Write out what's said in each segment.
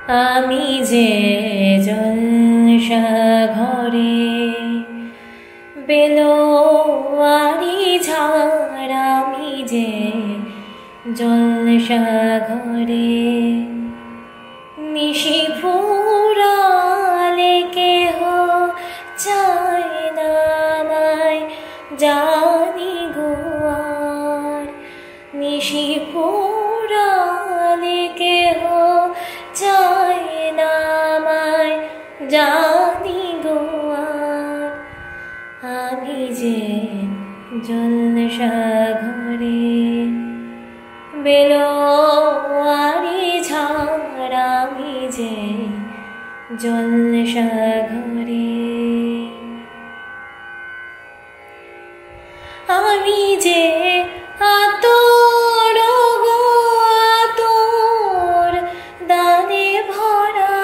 আমি যে জলসাঘরে বেলোয়ারি ঝাড়, আমি যে জলসাঘরে নিশি ফুরালে কেহ চায় না আমায়, জানি গো আর নিশি ফুরালে কেহ চায় না আমায়, জানি গো আর আমি যে জলসাঘরে বেলোয়ারি ঝাড়, আমি যে জলসাঘরে আমি যে আতর গো আতর দানে ভরা,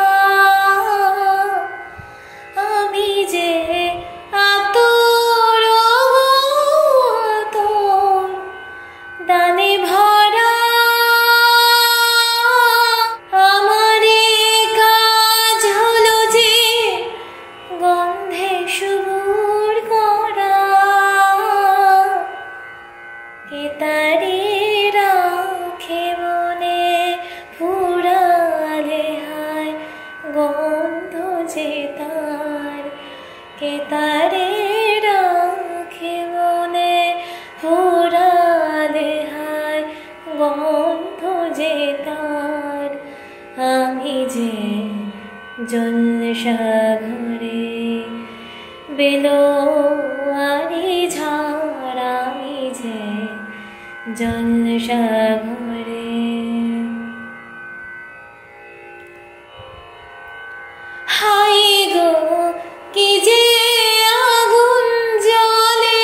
আমি যে আতর গো আতর দানে ভরা, আমারে কাজ হলো যে গন্ধে সুবুর করা, কে তারে রাখে মনে ফুরালে হায় গন্ধ যে তার, কে তারে রাখে মনে ফুরালে হায় গন্ধ যে তার, আমি যে জলসাঘরে বেলোয়ারি ঝাড়, আমি যে জলসাঘরে হাই গো কি যে আগুন জ্বলে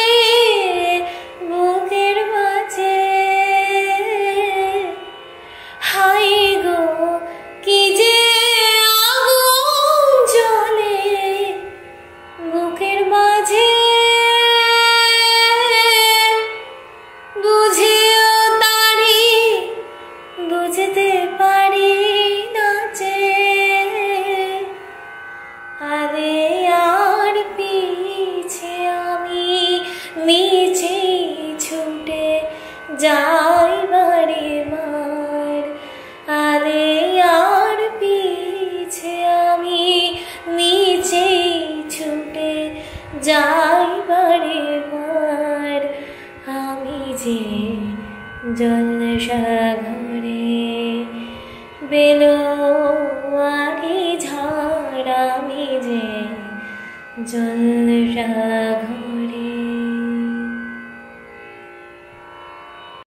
বুকের মাঝে, হাই গো কি যে আগুন জ্বলে বুকের মাঝে, বুঝেও তারি বুঝতে পারি না যে, আরে আর পিছে আমি নিচে ছুটে যাই বারে মার, আরে আর পিছে আমি নিচে ছুটে যাই বারে মার, আমি যে জলসাঘরে বেলোয়ারি ঝাড়, আমি যে জলসাঘরে।